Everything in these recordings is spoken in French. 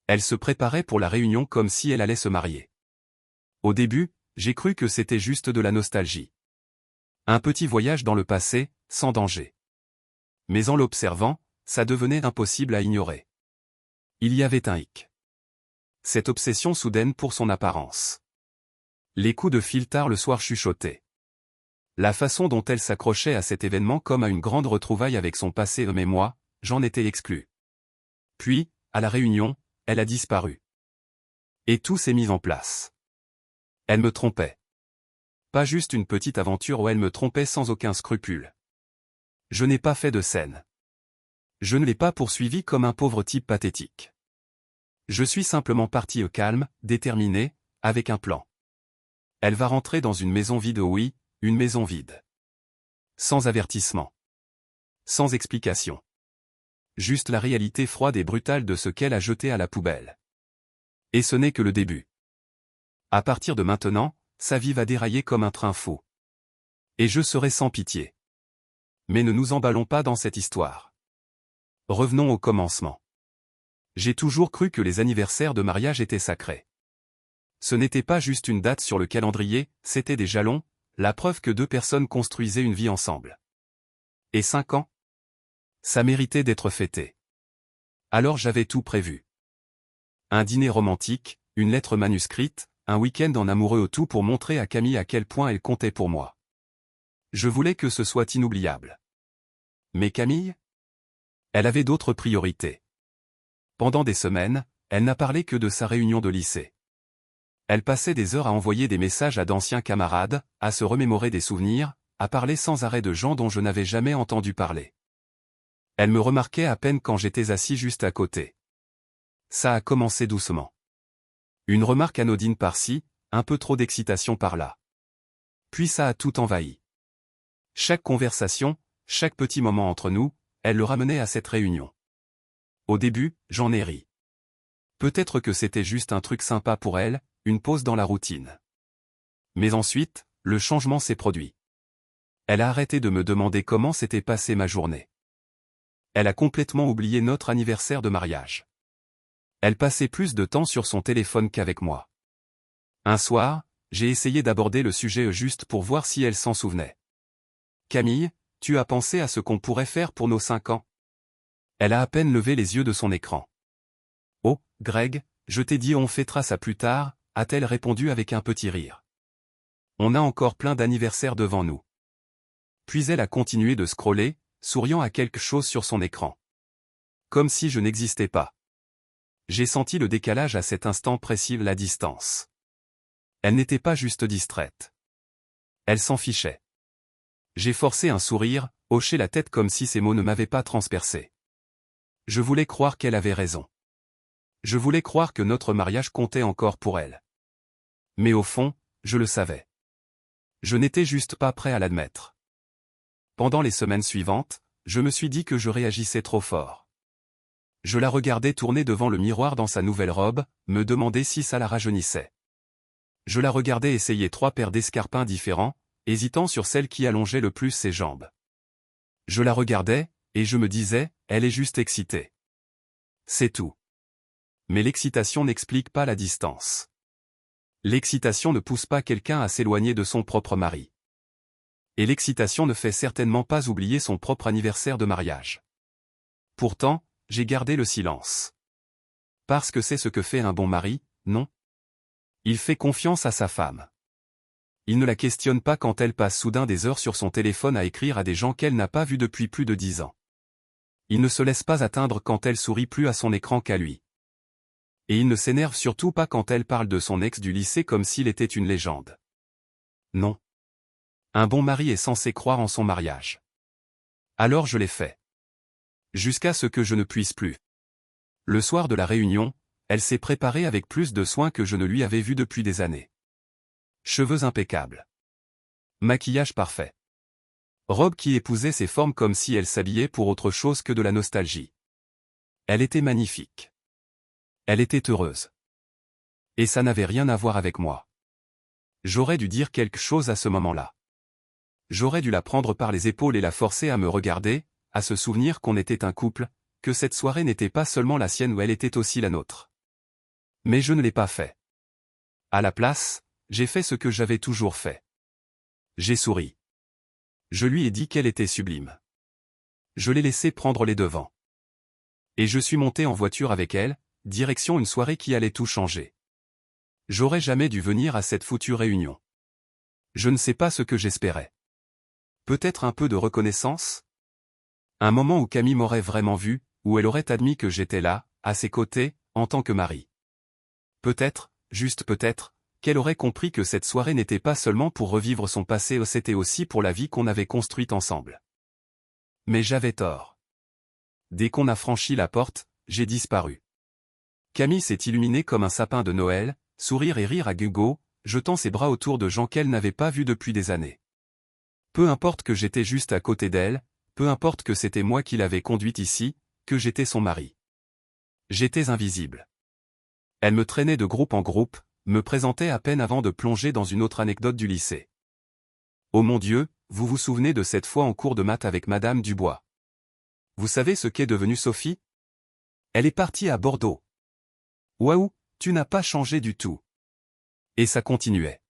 Elle se préparait pour la réunion comme si elle allait se marier. Au début, j'ai cru que c'était juste de la nostalgie. Un petit voyage dans le passé, sans danger. Mais en l'observant, ça devenait impossible à ignorer. Il y avait un hic. Cette obsession soudaine pour son apparence. Les coups de fil tard le soir chuchotaient. La façon dont elle s'accrochait à cet événement comme à une grande retrouvaille avec son passé mais moi, j'en étais exclu. Puis, à la réunion, elle a disparu. Et tout s'est mis en place. Elle me trompait. Pas juste une petite aventure où elle me trompait sans aucun scrupule. Je n'ai pas fait de scène. Je ne l'ai pas poursuivi comme un pauvre type pathétique. Je suis simplement parti au calme, déterminé, avec un plan. Elle va rentrer dans une maison vide, oui, une maison vide. Sans avertissement. Sans explication. Juste la réalité froide et brutale de ce qu'elle a jeté à la poubelle. Et ce n'est que le début. À partir de maintenant, sa vie va dérailler comme un train fou. Et je serai sans pitié. Mais ne nous emballons pas dans cette histoire. Revenons au commencement. J'ai toujours cru que les anniversaires de mariage étaient sacrés. Ce n'était pas juste une date sur le calendrier, c'était des jalons, la preuve que deux personnes construisaient une vie ensemble. Et 5 ans? Ça méritait d'être fêté. Alors j'avais tout prévu. Un dîner romantique, une lettre manuscrite, un week-end en amoureux au tout pour montrer à Camille à quel point elle comptait pour moi. Je voulais que ce soit inoubliable. Mais Camille? Elle avait d'autres priorités. Pendant des semaines, elle n'a parlé que de sa réunion de lycée. Elle passait des heures à envoyer des messages à d'anciens camarades, à se remémorer des souvenirs, à parler sans arrêt de gens dont je n'avais jamais entendu parler. Elle me remarquait à peine quand j'étais assis juste à côté. Ça a commencé doucement. Une remarque anodine par-ci, un peu trop d'excitation par-là. Puis ça a tout envahi. Chaque conversation, chaque petit moment entre nous, elle le ramenait à cette réunion. Au début, j'en ai ri. Peut-être que c'était juste un truc sympa pour elle, une pause dans la routine. Mais ensuite, le changement s'est produit. Elle a arrêté de me demander comment s'était passée ma journée. Elle a complètement oublié notre anniversaire de mariage. Elle passait plus de temps sur son téléphone qu'avec moi. Un soir, j'ai essayé d'aborder le sujet juste pour voir si elle s'en souvenait. Camille, tu as pensé à ce qu'on pourrait faire pour nos 5 ans? Elle a à peine levé les yeux de son écran. Oh, Greg, je t'ai dit on fêtera ça plus tard, a-t-elle répondu avec un petit rire. On a encore plein d'anniversaires devant nous. Puis elle a continué de scroller, souriant à quelque chose sur son écran. Comme si je n'existais pas. J'ai senti le décalage à cet instant précis, la distance. Elle n'était pas juste distraite. Elle s'en fichait. J'ai forcé un sourire, hoché la tête comme si ces mots ne m'avaient pas transpercé. Je voulais croire qu'elle avait raison. Je voulais croire que notre mariage comptait encore pour elle. Mais au fond, je le savais. Je n'étais juste pas prêt à l'admettre. Pendant les semaines suivantes, je me suis dit que je réagissais trop fort. Je la regardais tourner devant le miroir dans sa nouvelle robe, me demander si ça la rajeunissait. Je la regardais essayer 3 paires d'escarpins différents, hésitant sur celle qui allongeait le plus ses jambes. Je la regardais, et je me disais, elle est juste excitée. C'est tout. Mais l'excitation n'explique pas la distance. L'excitation ne pousse pas quelqu'un à s'éloigner de son propre mari. Et l'excitation ne fait certainement pas oublier son propre anniversaire de mariage. Pourtant, j'ai gardé le silence. Parce que c'est ce que fait un bon mari, non? Il fait confiance à sa femme. Il ne la questionne pas quand elle passe soudain des heures sur son téléphone à écrire à des gens qu'elle n'a pas vus depuis plus de 10 ans. Il ne se laisse pas atteindre quand elle sourit plus à son écran qu'à lui. Et il ne s'énerve surtout pas quand elle parle de son ex du lycée comme s'il était une légende. Non. Un bon mari est censé croire en son mariage. Alors je l'ai fait. Jusqu'à ce que je ne puisse plus. Le soir de la réunion, elle s'est préparée avec plus de soin que je ne lui avais vu depuis des années. Cheveux impeccables. Maquillage parfait. Robe qui épousait ses formes comme si elle s'habillait pour autre chose que de la nostalgie. Elle était magnifique. Elle était heureuse. Et ça n'avait rien à voir avec moi. J'aurais dû dire quelque chose à ce moment-là. J'aurais dû la prendre par les épaules et la forcer à me regarder, à se souvenir qu'on était un couple, que cette soirée n'était pas seulement la sienne où elle était aussi la nôtre. Mais je ne l'ai pas fait. À la place, j'ai fait ce que j'avais toujours fait. J'ai souri. Je lui ai dit qu'elle était sublime. Je l'ai laissé prendre les devants. Et je suis monté en voiture avec elle, direction une soirée qui allait tout changer. J'aurais jamais dû venir à cette foutue réunion. Je ne sais pas ce que j'espérais. Peut-être un peu de reconnaissance? Un moment où Camille m'aurait vraiment vu, où elle aurait admis que j'étais là, à ses côtés, en tant que mari. Peut-être, juste peut-être, qu'elle aurait compris que cette soirée n'était pas seulement pour revivre son passé, c'était aussi pour la vie qu'on avait construite ensemble. Mais j'avais tort. Dès qu'on a franchi la porte, j'ai disparu. Camille s'est illuminée comme un sapin de Noël, sourire et rire à gogo, jetant ses bras autour de gens qu'elle n'avait pas vus depuis des années. Peu importe que j'étais juste à côté d'elle, peu importe que c'était moi qui l'avais conduite ici, que j'étais son mari. J'étais invisible. Elle me traînait de groupe en groupe, me présentait à peine avant de plonger dans une autre anecdote du lycée. Oh mon Dieu, vous vous souvenez de cette fois en cours de maths avec Madame Dubois? Vous savez ce qu'est devenue Sophie? Elle est partie à Bordeaux. Waouh, tu n'as pas changé du tout. Et ça continuait.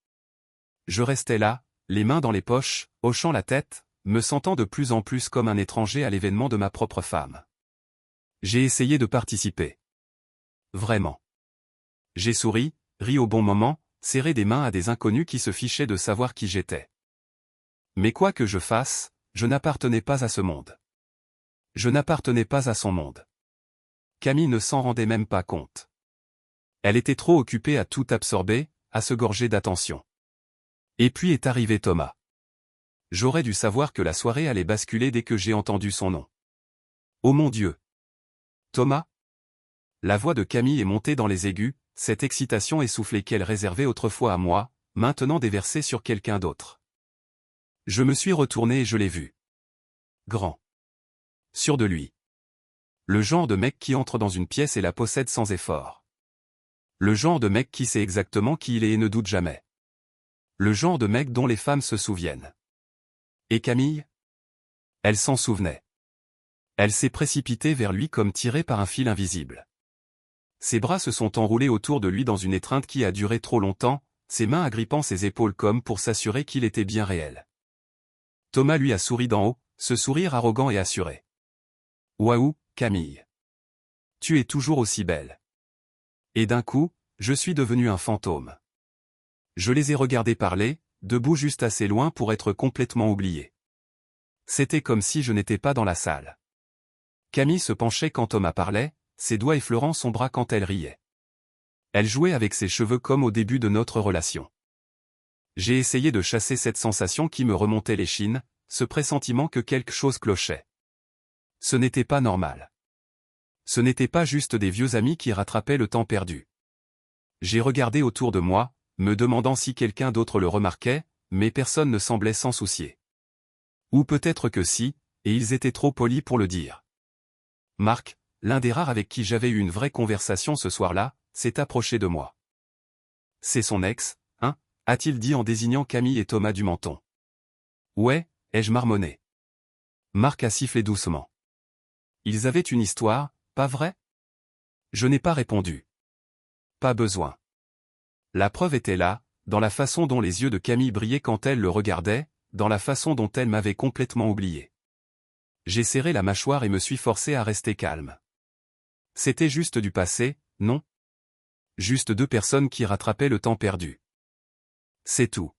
Je restais là, les mains dans les poches, hochant la tête, me sentant de plus en plus comme un étranger à l'événement de ma propre femme. J'ai essayé de participer. Vraiment. J'ai souri, ri au bon moment, serré des mains à des inconnus qui se fichaient de savoir qui j'étais. Mais quoi que je fasse, je n'appartenais pas à ce monde. Je n'appartenais pas à son monde. Camille ne s'en rendait même pas compte. Elle était trop occupée à tout absorber, à se gorger d'attention. Et puis est arrivé Thomas. J'aurais dû savoir que la soirée allait basculer dès que j'ai entendu son nom. Oh mon Dieu! Thomas? La voix de Camille est montée dans les aigus, cette excitation essoufflée qu'elle réservait autrefois à moi, maintenant déversée sur quelqu'un d'autre. Je me suis retourné et je l'ai vu. Grand. Sûr de lui. Le genre de mec qui entre dans une pièce et la possède sans effort. Le genre de mec qui sait exactement qui il est et ne doute jamais. Le genre de mec dont les femmes se souviennent. Et Camille? Elle s'en souvenait. Elle s'est précipitée vers lui comme tirée par un fil invisible. Ses bras se sont enroulés autour de lui dans une étreinte qui a duré trop longtemps, ses mains agrippant ses épaules comme pour s'assurer qu'il était bien réel. Thomas lui a souri d'en haut, ce sourire arrogant et assuré. Waouh, Camille. Tu es toujours aussi belle. Et d'un coup, je suis devenu un fantôme. Je les ai regardés parler, debout juste assez loin pour être complètement oublié. C'était comme si je n'étais pas dans la salle. Camille se penchait quand Thomas parlait, ses doigts effleurant son bras quand elle riait. Elle jouait avec ses cheveux comme au début de notre relation. J'ai essayé de chasser cette sensation qui me remontait l'échine, ce pressentiment que quelque chose clochait. Ce n'était pas normal. Ce n'était pas juste des vieux amis qui rattrapaient le temps perdu. J'ai regardé autour de moi, me demandant si quelqu'un d'autre le remarquait, mais personne ne semblait s'en soucier. Ou peut-être que si, et ils étaient trop polis pour le dire. Marc, l'un des rares avec qui j'avais eu une vraie conversation ce soir-là, s'est approché de moi. C'est son ex, hein, a-t-il dit en désignant Camille et Thomas du menton. Ouais, ai-je marmonné. Marc a sifflé doucement. Ils avaient une histoire, pas vrai? Je n'ai pas répondu. Pas besoin. La preuve était là, dans la façon dont les yeux de Camille brillaient quand elle le regardait, dans la façon dont elle m'avait complètement oublié. J'ai serré la mâchoire et me suis forcé à rester calme. C'était juste du passé, non? Juste deux personnes qui rattrapaient le temps perdu. C'est tout.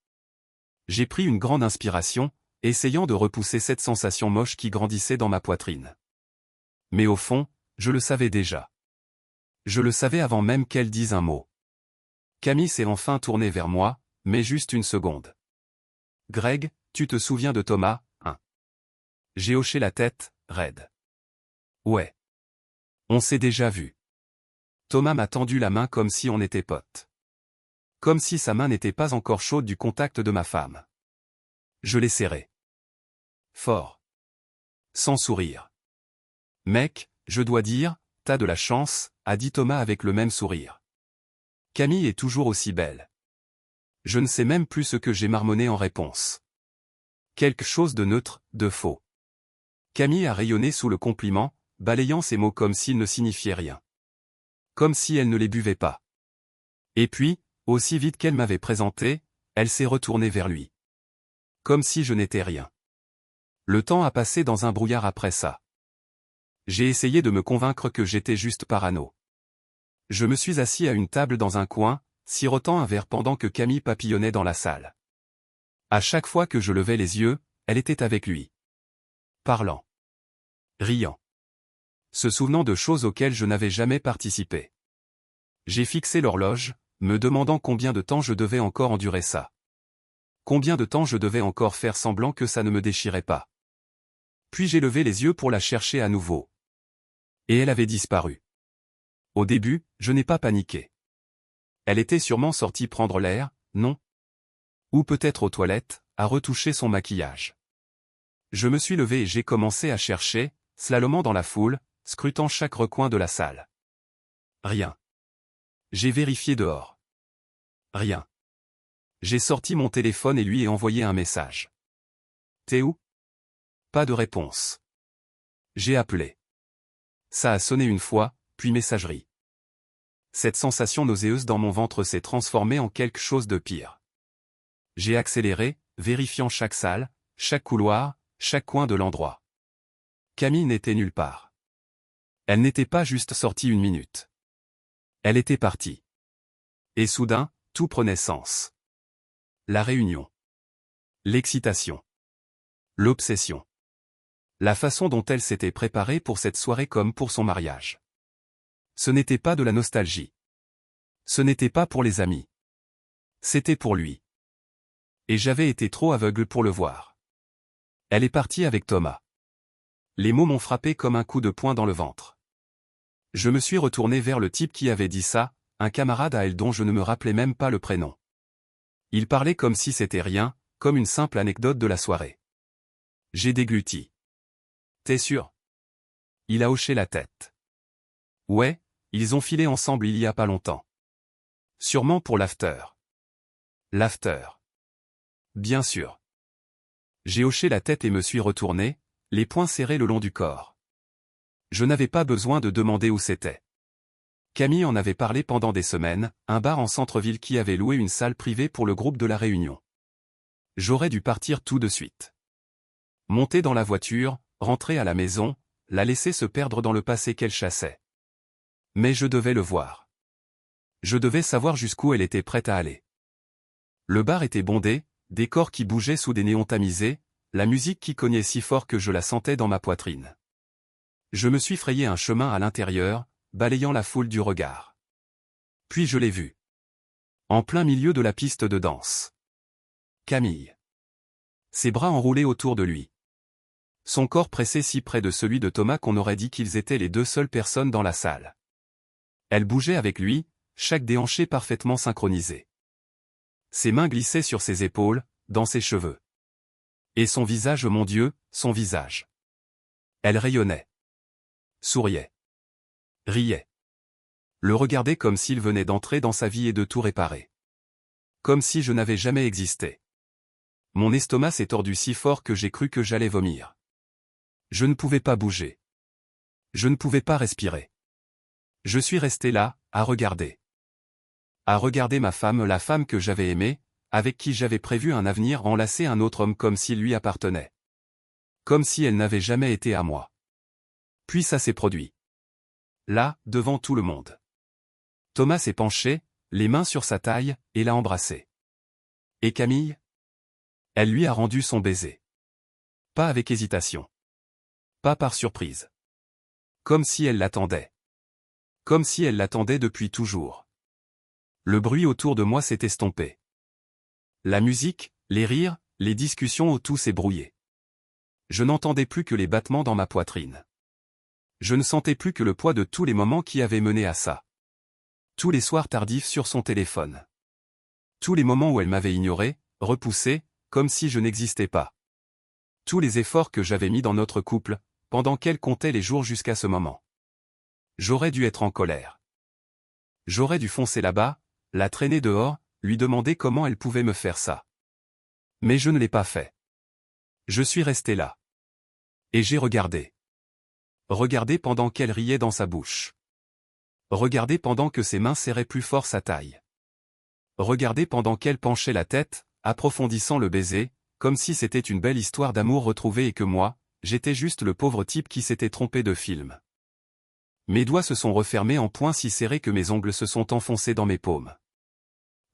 J'ai pris une grande inspiration, essayant de repousser cette sensation moche qui grandissait dans ma poitrine. Mais au fond, je le savais déjà. Je le savais avant même qu'elle dise un mot. Camille s'est enfin tournée vers moi, mais juste une seconde. Greg, tu te souviens de Thomas, hein? J'ai hoché la tête, raide. Ouais. On s'est déjà vu. Thomas m'a tendu la main comme si on était potes. Comme si sa main n'était pas encore chaude du contact de ma femme. Je l'ai serré. Fort. Sans sourire. Mec, je dois dire, t'as de la chance, a dit Thomas avec le même sourire. Camille est toujours aussi belle. Je ne sais même plus ce que j'ai marmonné en réponse. Quelque chose de neutre, de faux. Camille a rayonné sous le compliment, balayant ses mots comme s'ils ne signifiaient rien. Comme si elle ne les buvait pas. Et puis, aussi vite qu'elle m'avait présenté, elle s'est retournée vers lui. Comme si je n'étais rien. Le temps a passé dans un brouillard après ça. J'ai essayé de me convaincre que j'étais juste parano. Je me suis assis à une table dans un coin, sirotant un verre pendant que Camille papillonnait dans la salle. À chaque fois que je levais les yeux, elle était avec lui. Parlant. Riant. Se souvenant de choses auxquelles je n'avais jamais participé. J'ai fixé l'horloge, me demandant combien de temps je devais encore endurer ça. Combien de temps je devais encore faire semblant que ça ne me déchirait pas. Puis j'ai levé les yeux pour la chercher à nouveau. Et elle avait disparu. Au début, je n'ai pas paniqué. Elle était sûrement sortie prendre l'air, non? Ou peut-être aux toilettes, à retoucher son maquillage. Je me suis levé et j'ai commencé à chercher, slalomant dans la foule, scrutant chaque recoin de la salle. Rien. J'ai vérifié dehors. Rien. J'ai sorti mon téléphone et lui ai envoyé un message. T'es où? Pas de réponse. J'ai appelé. Ça a sonné une fois, puis messagerie. Cette sensation nauséeuse dans mon ventre s'est transformée en quelque chose de pire. J'ai accéléré, vérifiant chaque salle, chaque couloir, chaque coin de l'endroit. Camille n'était nulle part. Elle n'était pas juste sortie une minute. Elle était partie. Et soudain, tout prenait sens. La réunion. L'excitation. L'obsession. La façon dont elle s'était préparée pour cette soirée comme pour son mariage. Ce n'était pas de la nostalgie. Ce n'était pas pour les amis. C'était pour lui. Et j'avais été trop aveugle pour le voir. Elle est partie avec Thomas. Les mots m'ont frappé comme un coup de poing dans le ventre. Je me suis retourné vers le type qui avait dit ça, un camarade à elle dont je ne me rappelais même pas le prénom. Il parlait comme si c'était rien, comme une simple anecdote de la soirée. J'ai dégluti. T'es sûr? Il a hoché la tête. Ouais, ils ont filé ensemble il y a pas longtemps. Sûrement pour l'after. L'after. Bien sûr. J'ai hoché la tête et me suis retourné, les poings serrés le long du corps. Je n'avais pas besoin de demander où c'était. Camille en avait parlé pendant des semaines, un bar en centre-ville qui avait loué une salle privée pour le groupe de la Réunion. J'aurais dû partir tout de suite. Monter dans la voiture, rentrer à la maison, la laisser se perdre dans le passé qu'elle chassait. Mais je devais le voir. Je devais savoir jusqu'où elle était prête à aller. Le bar était bondé, des corps qui bougeaient sous des néons tamisés, la musique qui cognait si fort que je la sentais dans ma poitrine. Je me suis frayé un chemin à l'intérieur, balayant la foule du regard. Puis je l'ai vue. En plein milieu de la piste de danse. Camille. Ses bras enroulés autour de lui. Son corps pressé si près de celui de Thomas qu'on aurait dit qu'ils étaient les deux seules personnes dans la salle. Elle bougeait avec lui, chaque déhanché parfaitement synchronisé. Ses mains glissaient sur ses épaules, dans ses cheveux. Et son visage, mon Dieu, son visage. Elle rayonnait. Souriait. Riait. Le regardait comme s'il venait d'entrer dans sa vie et de tout réparer. Comme si je n'avais jamais existé. Mon estomac s'est tordu si fort que j'ai cru que j'allais vomir. Je ne pouvais pas bouger. Je ne pouvais pas respirer. Je suis resté là, à regarder. À regarder ma femme, la femme que j'avais aimée, avec qui j'avais prévu un avenir, enlacer un autre homme comme s'il lui appartenait. Comme si elle n'avait jamais été à moi. Puis ça s'est produit. Là, devant tout le monde. Thomas s'est penché, les mains sur sa taille, et l'a embrassé. Et Camille? Elle lui a rendu son baiser. Pas avec hésitation. Pas par surprise. Comme si elle l'attendait. Comme si elle l'attendait depuis toujours. Le bruit autour de moi s'est estompé. La musique, les rires, les discussions autour s'est brouillé. Je n'entendais plus que les battements dans ma poitrine. Je ne sentais plus que le poids de tous les moments qui avaient mené à ça. Tous les soirs tardifs sur son téléphone. Tous les moments où elle m'avait ignoré, repoussé, comme si je n'existais pas. Tous les efforts que j'avais mis dans notre couple, pendant qu'elle comptait les jours jusqu'à ce moment. J'aurais dû être en colère. J'aurais dû foncer là-bas, la traîner dehors, lui demander comment elle pouvait me faire ça. Mais je ne l'ai pas fait. Je suis resté là. Et j'ai regardé. Regardé pendant qu'elle riait dans sa bouche. Regardé pendant que ses mains serraient plus fort sa taille. regarder pendant qu'elle penchait la tête, approfondissant le baiser, comme si c'était une belle histoire d'amour retrouvée et que moi, j'étais juste le pauvre type qui s'était trompé de film. Mes doigts se sont refermés en poings si serrés que mes ongles se sont enfoncés dans mes paumes.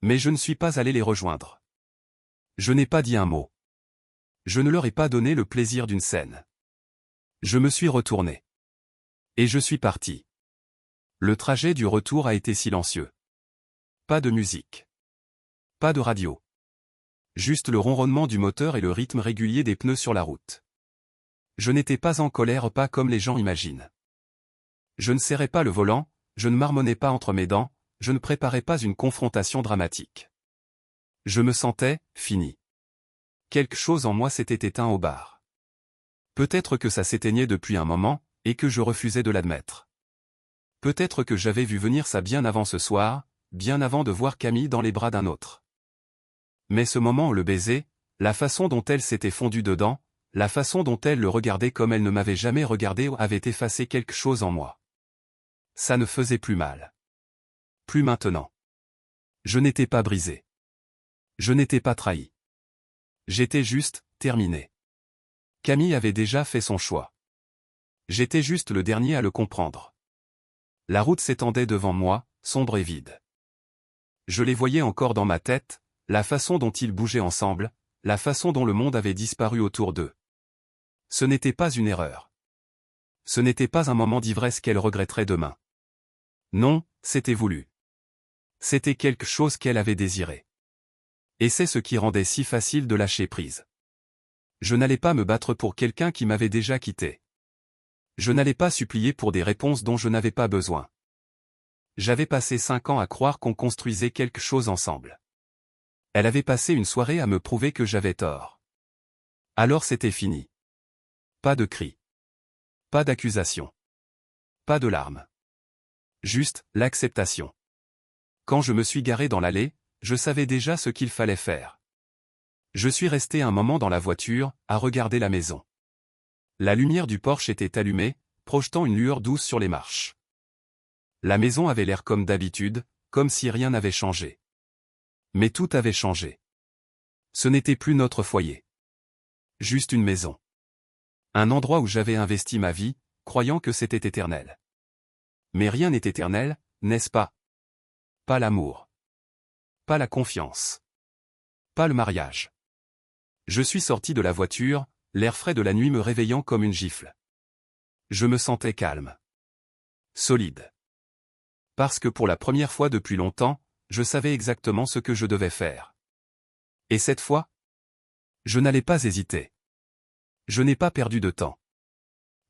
Mais je ne suis pas allé les rejoindre. Je n'ai pas dit un mot. Je ne leur ai pas donné le plaisir d'une scène. Je me suis retourné. Et je suis parti. Le trajet du retour a été silencieux. Pas de musique. Pas de radio. Juste le ronronnement du moteur et le rythme régulier des pneus sur la route. Je n'étais pas en colère, pas comme les gens imaginent. Je ne serrais pas le volant, je ne marmonnais pas entre mes dents, je ne préparais pas une confrontation dramatique. Je me sentais fini. Quelque chose en moi s'était éteint au bar. Peut-être que ça s'éteignait depuis un moment, et que je refusais de l'admettre. Peut-être que j'avais vu venir ça bien avant ce soir, bien avant de voir Camille dans les bras d'un autre. Mais ce moment où le baiser, la façon dont elle s'était fondue dedans, la façon dont elle le regardait comme elle ne m'avait jamais regardé avait effacé quelque chose en moi. Ça ne faisait plus mal. Plus maintenant. Je n'étais pas brisé. Je n'étais pas trahi. J'étais juste terminé. Camille avait déjà fait son choix. J'étais juste le dernier à le comprendre. La route s'étendait devant moi, sombre et vide. Je les voyais encore dans ma tête, la façon dont ils bougeaient ensemble, la façon dont le monde avait disparu autour d'eux. Ce n'était pas une erreur. Ce n'était pas un moment d'ivresse qu'elle regretterait demain. Non, c'était voulu. C'était quelque chose qu'elle avait désiré. Et c'est ce qui rendait si facile de lâcher prise. Je n'allais pas me battre pour quelqu'un qui m'avait déjà quitté. Je n'allais pas supplier pour des réponses dont je n'avais pas besoin. J'avais passé 5 ans à croire qu'on construisait quelque chose ensemble. Elle avait passé une soirée à me prouver que j'avais tort. Alors c'était fini. Pas de cris. Pas d'accusation. Pas de larmes. Juste l'acceptation. Quand je me suis garé dans l'allée, je savais déjà ce qu'il fallait faire. Je suis resté un moment dans la voiture, à regarder la maison. La lumière du porche était allumée, projetant une lueur douce sur les marches. La maison avait l'air comme d'habitude, comme si rien n'avait changé. Mais tout avait changé. Ce n'était plus notre foyer. Juste une maison. Un endroit où j'avais investi ma vie, croyant que c'était éternel. Mais rien n'est éternel, n'est-ce pas? Pas l'amour. Pas la confiance. Pas le mariage. Je suis sorti de la voiture, l'air frais de la nuit me réveillant comme une gifle. Je me sentais calme. Solide. Parce que pour la première fois depuis longtemps, je savais exactement ce que je devais faire. Et cette fois, je n'allais pas hésiter. Je n'ai pas perdu de temps.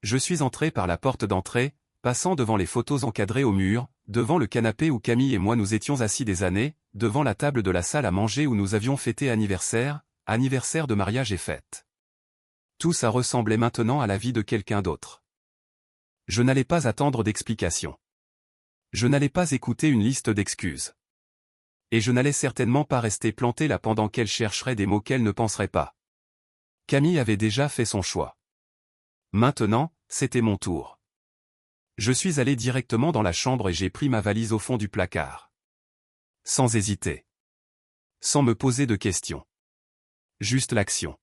Je suis entré par la porte d'entrée, passant devant les photos encadrées au mur, devant le canapé où Camille et moi nous étions assis des années, devant la table de la salle à manger où nous avions fêté anniversaire de mariage et fête. Tout ça ressemblait maintenant à la vie de quelqu'un d'autre. Je n'allais pas attendre d'explications. Je n'allais pas écouter une liste d'excuses. Et je n'allais certainement pas rester planté là pendant qu'elle chercherait des mots qu'elle ne penserait pas. Camille avait déjà fait son choix. Maintenant, c'était mon tour. Je suis allé directement dans la chambre et j'ai pris ma valise au fond du placard. Sans hésiter. Sans me poser de questions. Juste l'action.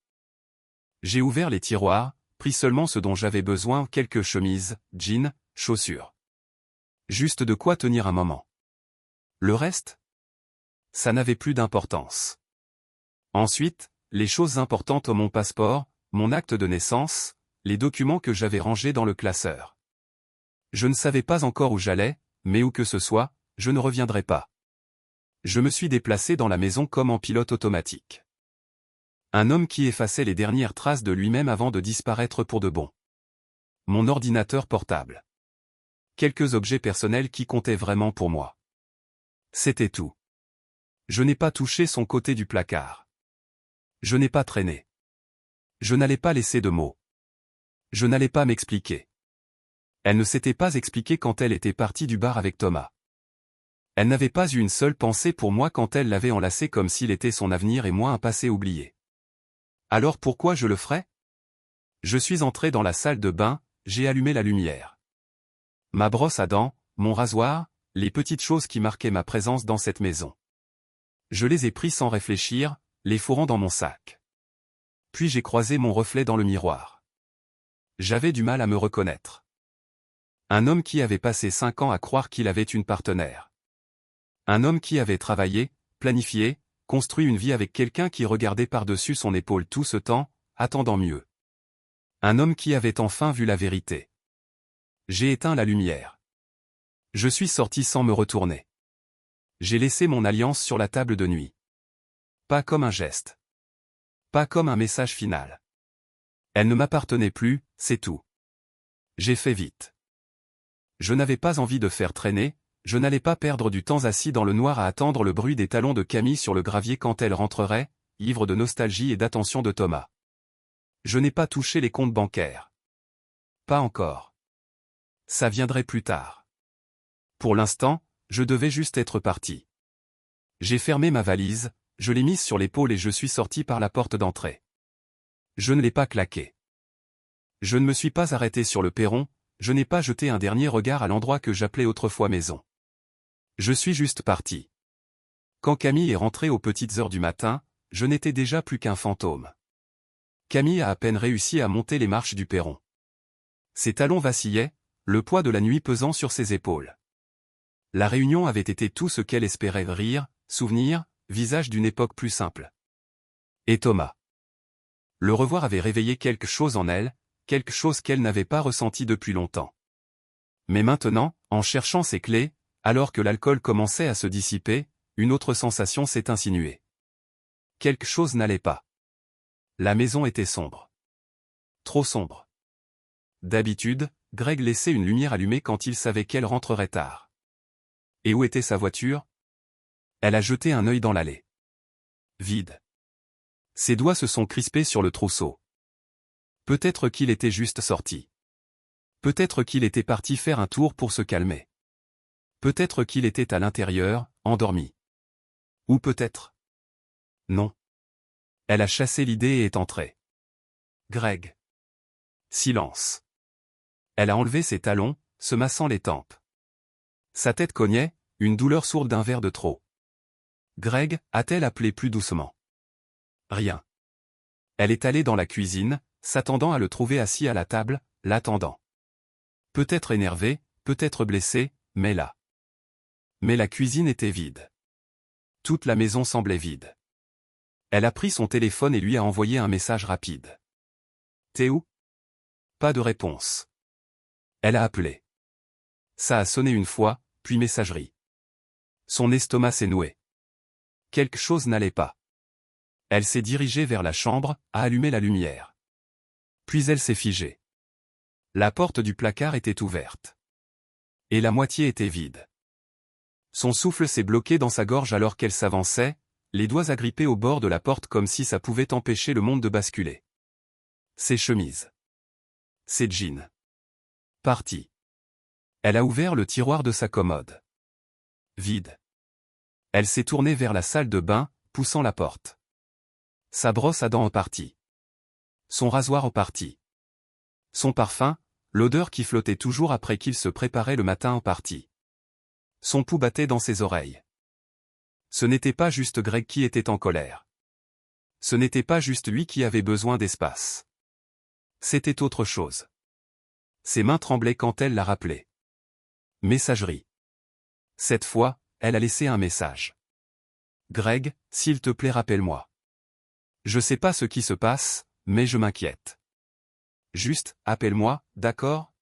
J'ai ouvert les tiroirs, pris seulement ce dont j'avais besoin, quelques chemises, jeans, chaussures. Juste de quoi tenir un moment. Le reste? Ça n'avait plus d'importance. Ensuite, les choses importantes, mon passeport, mon acte de naissance, les documents que j'avais rangés dans le classeur. Je ne savais pas encore où j'allais, mais où que ce soit, je ne reviendrai pas. Je me suis déplacé dans la maison comme en pilote automatique. Un homme qui effaçait les dernières traces de lui-même avant de disparaître pour de bon. Mon ordinateur portable. Quelques objets personnels qui comptaient vraiment pour moi. C'était tout. Je n'ai pas touché son côté du placard. Je n'ai pas traîné. Je n'allais pas laisser de mots. Je n'allais pas m'expliquer. Elle ne s'était pas expliquée quand elle était partie du bar avec Thomas. Elle n'avait pas eu une seule pensée pour moi quand elle l'avait enlacé comme s'il était son avenir et moi un passé oublié. Alors pourquoi je le ferais? Je suis entré dans la salle de bain, j'ai allumé la lumière. Ma brosse à dents, mon rasoir, les petites choses qui marquaient ma présence dans cette maison. Je les ai pris sans réfléchir, les fourrant dans mon sac. Puis j'ai croisé mon reflet dans le miroir. J'avais du mal à me reconnaître. Un homme qui avait passé 5 ans à croire qu'il avait une partenaire. Un homme qui avait travaillé, planifié, construit une vie avec quelqu'un qui regardait par-dessus son épaule tout ce temps, attendant mieux. Un homme qui avait enfin vu la vérité. J'ai éteint la lumière. Je suis sorti sans me retourner. J'ai laissé mon alliance sur la table de nuit. Pas comme un geste. Pas comme un message final. Elle ne m'appartenait plus, c'est tout. J'ai fait vite. Je n'avais pas envie de faire traîner, je n'allais pas perdre du temps assis dans le noir à attendre le bruit des talons de Camille sur le gravier quand elle rentrerait, ivre de nostalgie et d'attention de Thomas. Je n'ai pas touché les comptes bancaires. Pas encore. Ça viendrait plus tard. Pour l'instant, je devais juste être parti. J'ai fermé ma valise, je l'ai mise sur l'épaule et je suis sorti par la porte d'entrée. Je ne l'ai pas claquée. Je ne me suis pas arrêté sur le perron, je n'ai pas jeté un dernier regard à l'endroit que j'appelais autrefois maison. Je suis juste parti. Quand Camille est rentrée aux petites heures du matin, je n'étais déjà plus qu'un fantôme. Camille a à peine réussi à monter les marches du perron. Ses talons vacillaient, le poids de la nuit pesant sur ses épaules. La réunion avait été tout ce qu'elle espérait, rire, souvenir, visage d'une époque plus simple. Et Thomas. Le revoir avait réveillé quelque chose en elle, quelque chose qu'elle n'avait pas ressenti depuis longtemps. Mais maintenant, en cherchant ses clés, alors que l'alcool commençait à se dissiper, une autre sensation s'est insinuée. Quelque chose n'allait pas. La maison était sombre. Trop sombre. D'habitude, Greg laissait une lumière allumée quand il savait qu'elle rentrerait tard. Et où était sa voiture? Elle a jeté un œil dans l'allée. Vide. Ses doigts se sont crispés sur le trousseau. Peut-être qu'il était juste sorti. Peut-être qu'il était parti faire un tour pour se calmer. Peut-être qu'il était à l'intérieur, endormi. Ou peut-être. Non. Elle a chassé l'idée et est entrée. Greg. Silence. Elle a enlevé ses talons, se massant les tempes. Sa tête cognait, une douleur sourde d'un verre de trop. Greg, a-t-elle appelé plus doucement? Rien. Elle est allée dans la cuisine, s'attendant à le trouver assis à la table, l'attendant. Peut-être énervé, peut-être blessé, mais là. Mais la cuisine était vide. Toute la maison semblait vide. Elle a pris son téléphone et lui a envoyé un message rapide. T'es où? Pas de réponse. Elle a appelé. Ça a sonné une fois, puis messagerie. Son estomac s'est noué. Quelque chose n'allait pas. Elle s'est dirigée vers la chambre, a allumé la lumière. Puis elle s'est figée. La porte du placard était ouverte. Et la moitié était vide. Son souffle s'est bloqué dans sa gorge alors qu'elle s'avançait, les doigts agrippés au bord de la porte comme si ça pouvait empêcher le monde de basculer. Ses chemises. Ses jeans. Parti. Elle a ouvert le tiroir de sa commode. Vide. Elle s'est tournée vers la salle de bain, poussant la porte. Sa brosse à dents en partie. Son rasoir en partie. Son parfum, l'odeur qui flottait toujours après qu'il se préparait le matin en partie. Son pouls battait dans ses oreilles. Ce n'était pas juste Greg qui était en colère. Ce n'était pas juste lui qui avait besoin d'espace. C'était autre chose. Ses mains tremblaient quand elle l'a rappelé. Messagerie. Cette fois, elle a laissé un message. Greg, s'il te plaît rappelle-moi. Je sais pas ce qui se passe, mais je m'inquiète. Juste, appelle-moi, d'accord?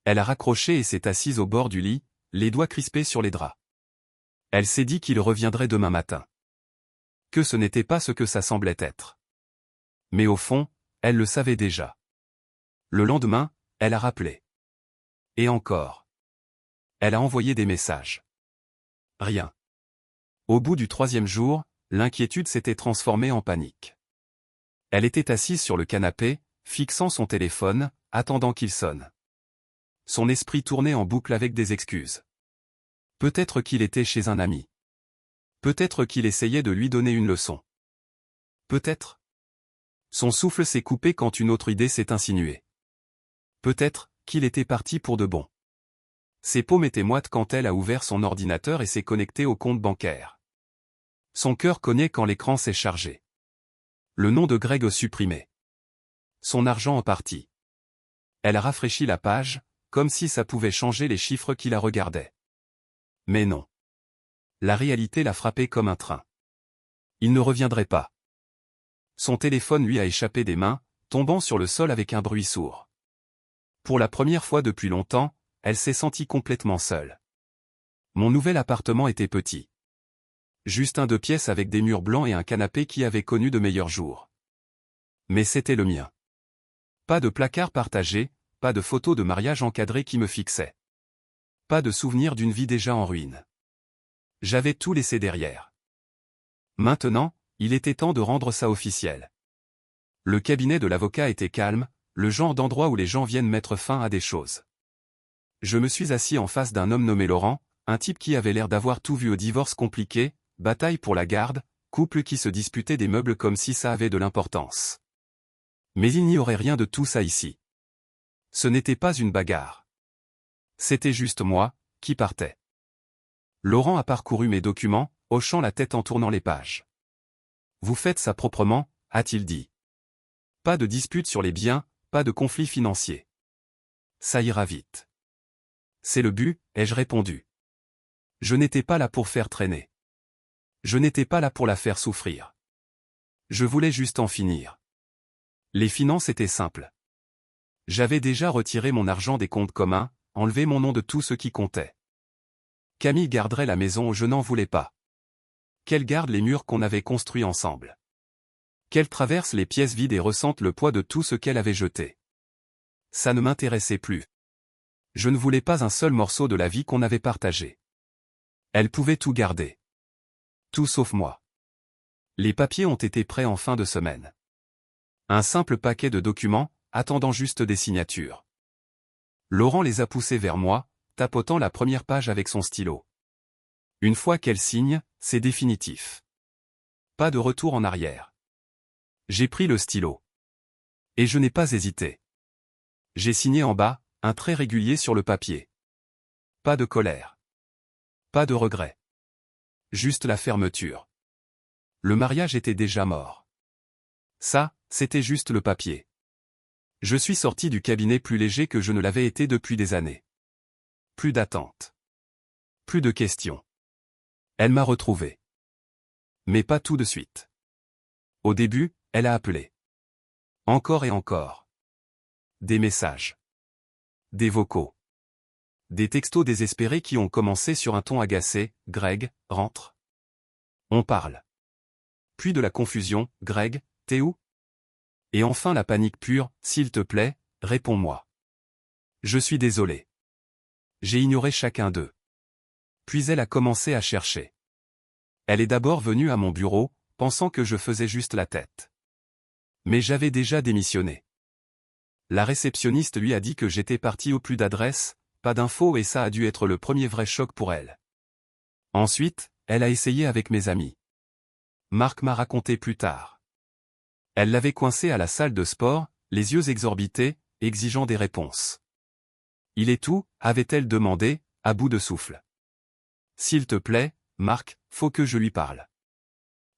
Elle a raccroché et s'est assise au bord du lit, les doigts crispés sur les draps. Elle s'est dit qu'il reviendrait demain matin. Que ce n'était pas ce que ça semblait être. Mais au fond, elle le savait déjà. Le lendemain, elle a rappelé. Et encore. Elle a envoyé des messages. Rien. Au bout du 3e jour, l'inquiétude s'était transformée en panique. Elle était assise sur le canapé, fixant son téléphone, attendant qu'il sonne. Son esprit tournait en boucle avec des excuses. Peut-être qu'il était chez un ami. Peut-être qu'il essayait de lui donner une leçon. Peut-être. Son souffle s'est coupé quand une autre idée s'est insinuée. Peut-être qu'il était parti pour de bon. Ses paumes étaient moites quand elle a ouvert son ordinateur et s'est connectée au compte bancaire. Son cœur cognait quand l'écran s'est chargé. Le nom de Greg supprimé. Son argent en partie. Elle a rafraîchi la page, comme si ça pouvait changer les chiffres qui la regardaient. Mais non. La réalité l'a frappé comme un train. Il ne reviendrait pas. Son téléphone lui a échappé des mains, tombant sur le sol avec un bruit sourd. Pour la première fois depuis longtemps, elle s'est sentie complètement seule. Mon nouvel appartement était petit. Juste un 2 pièces avec des murs blancs et un canapé qui avait connu de meilleurs jours. Mais c'était le mien. Pas de placard partagé, pas de photos de mariage encadrées qui me fixaient. Pas de souvenir d'une vie déjà en ruine. J'avais tout laissé derrière. Maintenant, il était temps de rendre ça officiel. Le cabinet de l'avocat était calme, le genre d'endroit où les gens viennent mettre fin à des choses. Je me suis assis en face d'un homme nommé Laurent, un type qui avait l'air d'avoir tout vu au divorce compliqué, bataille pour la garde, couple qui se disputait des meubles comme si ça avait de l'importance. Mais il n'y aurait rien de tout ça ici. Ce n'était pas une bagarre. C'était juste moi, qui partais. Laurent a parcouru mes documents, hochant la tête en tournant les pages. Vous faites ça proprement, a-t-il dit. Pas de dispute sur les biens, pas de conflit financier. Ça ira vite. C'est le but, ai-je répondu. Je n'étais pas là pour faire traîner. Je n'étais pas là pour la faire souffrir. Je voulais juste en finir. Les finances étaient simples. J'avais déjà retiré mon argent des comptes communs, enlevé mon nom de tout ce qui comptait. Camille garderait la maison, je n'en voulais pas. Qu'elle garde les murs qu'on avait construits ensemble. Qu'elle traverse les pièces vides et ressente le poids de tout ce qu'elle avait jeté. Ça ne m'intéressait plus. Je ne voulais pas un seul morceau de la vie qu'on avait partagée. Elle pouvait tout garder. Tout sauf moi. Les papiers ont été prêts en fin de semaine. Un simple paquet de documents, attendant juste des signatures. Laurent les a poussés vers moi, tapotant la première page avec son stylo. Une fois qu'elle signe, c'est définitif. Pas de retour en arrière. J'ai pris le stylo. Et je n'ai pas hésité. J'ai signé en bas, un trait régulier sur le papier. Pas de colère. Pas de regret. Juste la fermeture. Le mariage était déjà mort. Ça, c'était juste le papier. Je suis sorti du cabinet plus léger que je ne l'avais été depuis des années. Plus d'attente. Plus de questions. Elle m'a retrouvé. Mais pas tout de suite. Au début, elle a appelé. Encore et encore. Des messages. Des vocaux. Des textos désespérés qui ont commencé sur un ton agacé, « Greg, rentre. On parle. » Puis de la confusion, « Greg, t'es où ?» Et enfin la panique pure, « S'il te plaît, réponds-moi. » Je suis désolé. J'ai ignoré chacun d'eux. Puis elle a commencé à chercher. Elle est d'abord venue à mon bureau, pensant que je faisais juste la tête. Mais j'avais déjà démissionné. La réceptionniste lui a dit que j'étais parti au plus d'adresses, pas d'infos et ça a dû être le premier vrai choc pour elle. Ensuite, elle a essayé avec mes amis. Marc m'a raconté plus tard. Elle l'avait coincé à la salle de sport, les yeux exorbités, exigeant des réponses. Il est tout, avait-elle demandé, à bout de souffle. S'il te plaît, Marc, faut que je lui parle.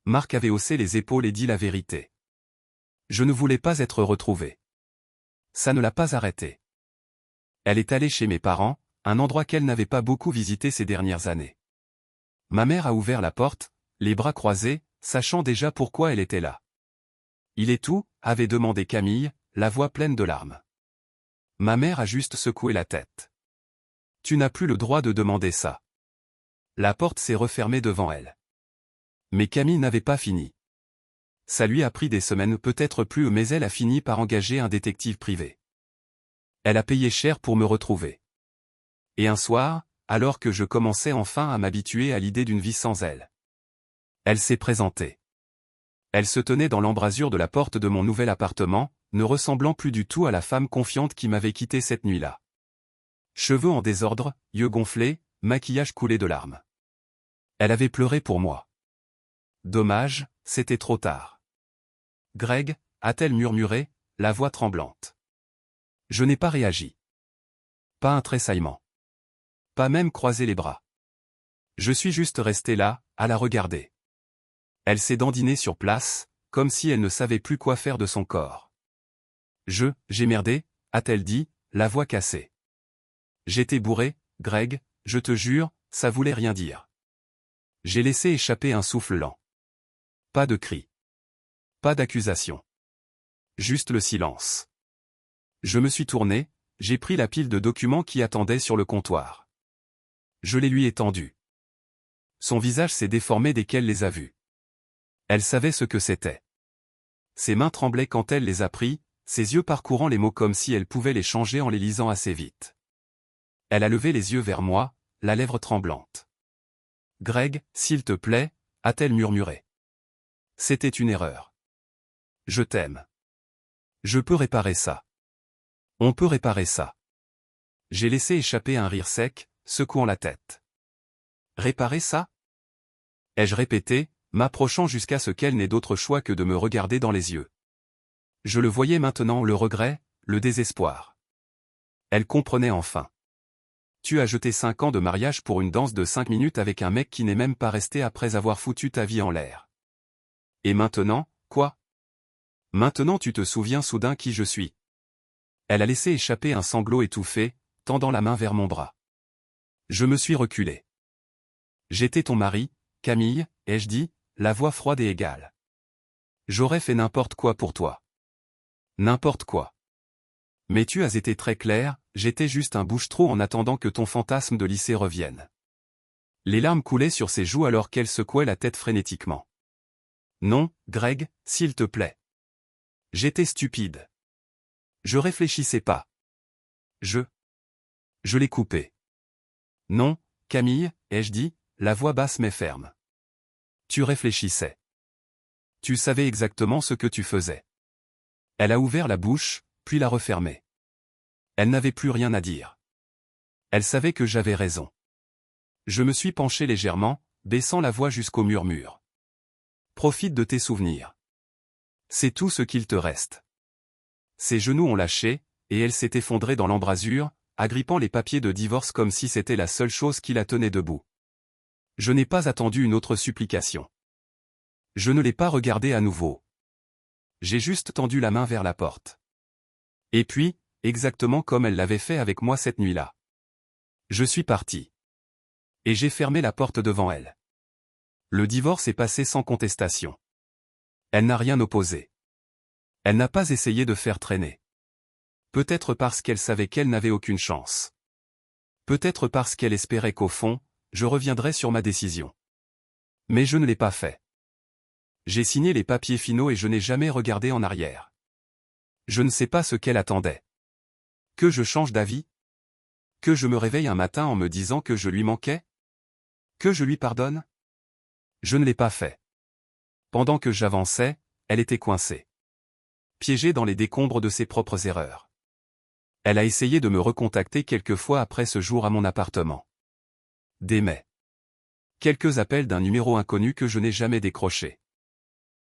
Marc avait haussé les épaules et dit la vérité. Je ne voulais pas être retrouvé. Ça ne l'a pas arrêté. Elle est allée chez mes parents, un endroit qu'elle n'avait pas beaucoup visité ces dernières années. Ma mère a ouvert la porte, les bras croisés, sachant déjà pourquoi elle était là. Il est tout, avait demandé Camille, la voix pleine de larmes. Ma mère a juste secoué la tête. Tu n'as plus le droit de demander ça. La porte s'est refermée devant elle. Mais Camille n'avait pas fini. Ça lui a pris des semaines, peut-être plus, mais elle a fini par engager un détective privé. Elle a payé cher pour me retrouver. Et un soir, alors que je commençais enfin à m'habituer à l'idée d'une vie sans elle, elle s'est présentée. Elle se tenait dans l'embrasure de la porte de mon nouvel appartement, ne ressemblant plus du tout à la femme confiante qui m'avait quitté cette nuit-là. Cheveux en désordre, yeux gonflés, maquillage coulé de larmes. Elle avait pleuré pour moi. Dommage, c'était trop tard. Greg, a-t-elle murmuré, la voix tremblante. Je n'ai pas réagi. Pas un tressaillement. Pas même croisé les bras. Je suis juste resté là, à la regarder. Elle s'est dandinée sur place, comme si elle ne savait plus quoi faire de son corps. J'ai merdé, a-t-elle dit, la voix cassée. J'étais bourré, Greg, je te jure, ça voulait rien dire. J'ai laissé échapper un souffle lent. Pas de cri. Pas d'accusation. Juste le silence. Je me suis tourné, j'ai pris la pile de documents qui attendaient sur le comptoir. Je les lui ai tendus. Son visage s'est déformé dès qu'elle les a vus. Elle savait ce que c'était. Ses mains tremblaient quand elle les a pris, ses yeux parcourant les mots comme si elle pouvait les changer en les lisant assez vite. Elle a levé les yeux vers moi, la lèvre tremblante. « Greg, s'il te plaît » a-t-elle murmuré. C'était une erreur. Je t'aime. Je peux réparer ça. On peut réparer ça. J'ai laissé échapper un rire sec, secouant la tête. Réparer ça? Ai-je répété, m'approchant jusqu'à ce qu'elle n'ait d'autre choix que de me regarder dans les yeux. Je le voyais maintenant, le regret, le désespoir. Elle comprenait enfin. Tu as jeté 5 ans de mariage pour une danse de 5 minutes avec un mec qui n'est même pas resté après avoir foutu ta vie en l'air. Et maintenant, quoi? Maintenant tu te souviens soudain qui je suis. Elle a laissé échapper un sanglot étouffé, tendant la main vers mon bras. Je me suis reculé. J'étais ton mari, Camille, ai-je dit, la voix froide et égale. J'aurais fait n'importe quoi pour toi. N'importe quoi. Mais tu as été très clair, j'étais juste un bouche-trou en attendant que ton fantasme de lycée revienne. Les larmes coulaient sur ses joues alors qu'elle secouait la tête frénétiquement. Non, Greg, s'il te plaît. J'étais stupide. Je réfléchissais pas. Je l'ai coupé. Non, Camille, ai-je dit, la voix basse mais ferme. Tu réfléchissais. Tu savais exactement ce que tu faisais. Elle a ouvert la bouche, puis l'a refermée. Elle n'avait plus rien à dire. Elle savait que j'avais raison. Je me suis penché légèrement, baissant la voix jusqu'au murmure. Profite de tes souvenirs. C'est tout ce qu'il te reste. Ses genoux ont lâché, et elle s'est effondrée dans l'embrasure, agrippant les papiers de divorce comme si c'était la seule chose qui la tenait debout. Je n'ai pas attendu une autre supplication. Je ne l'ai pas regardée à nouveau. J'ai juste tendu la main vers la porte. Et puis, exactement comme elle l'avait fait avec moi cette nuit-là. Je suis parti. Et j'ai fermé la porte devant elle. Le divorce est passé sans contestation. Elle n'a rien opposé. Elle n'a pas essayé de faire traîner. Peut-être parce qu'elle savait qu'elle n'avait aucune chance. Peut-être parce qu'elle espérait qu'au fond, je reviendrais sur ma décision. Mais je ne l'ai pas fait. J'ai signé les papiers finaux et je n'ai jamais regardé en arrière. Je ne sais pas ce qu'elle attendait. Que je change d'avis? Que je me réveille un matin en me disant que je lui manquais? Que je lui pardonne? Je ne l'ai pas fait. Pendant que j'avançais, elle était coincée. Piégée dans les décombres de ses propres erreurs. Elle a essayé de me recontacter quelques fois après ce jour à mon appartement. Des mais. Quelques appels d'un numéro inconnu que je n'ai jamais décroché.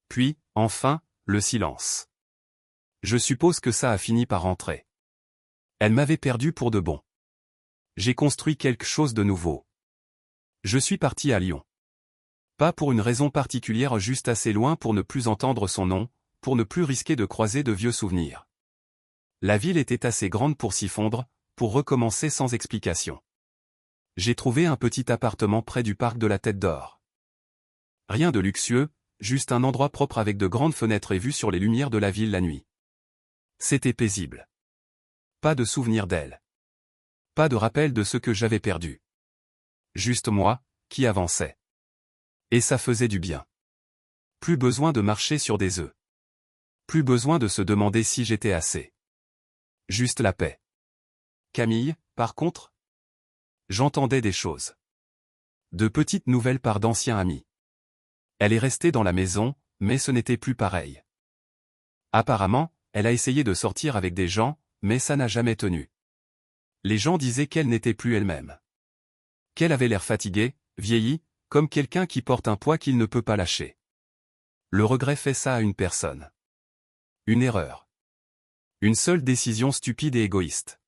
Puis, enfin, le silence. Je suppose que ça a fini par rentrer. Elle m'avait perdu pour de bon. J'ai construit quelque chose de nouveau. Je suis parti à Lyon. Pas pour une raison particulière, juste assez loin pour ne plus entendre son nom, pour ne plus risquer de croiser de vieux souvenirs. La ville était assez grande pour s'y fondre, pour recommencer sans explication. J'ai trouvé un petit appartement près du parc de la Tête d'Or. Rien de luxueux, juste un endroit propre avec de grandes fenêtres et vue sur les lumières de la ville la nuit. C'était paisible. Pas de souvenir d'elle. Pas de rappel de ce que j'avais perdu. Juste moi, qui avançais. Et ça faisait du bien. Plus besoin de marcher sur des œufs. Plus besoin de se demander si j'étais assez. Juste la paix. Camille, par contre? J'entendais des choses. De petites nouvelles par d'anciens amis. Elle est restée dans la maison, mais ce n'était plus pareil. Apparemment, elle a essayé de sortir avec des gens, mais ça n'a jamais tenu. Les gens disaient qu'elle n'était plus elle-même. Qu'elle avait l'air fatiguée, vieillie, comme quelqu'un qui porte un poids qu'il ne peut pas lâcher. Le regret fait ça à une personne. Une erreur. Une seule décision stupide et égoïste.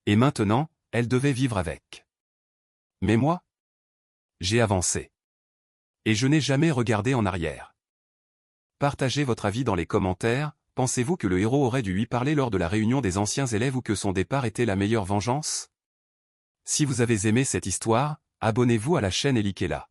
Et maintenant, elle devait vivre avec. Mais moi? J'ai avancé. Et je n'ai jamais regardé en arrière. Partagez votre avis dans les commentaires, pensez-vous que le héros aurait dû lui parler lors de la réunion des anciens élèves ou que son départ était la meilleure vengeance? Si vous avez aimé cette histoire, abonnez-vous à la chaîne et likez-la.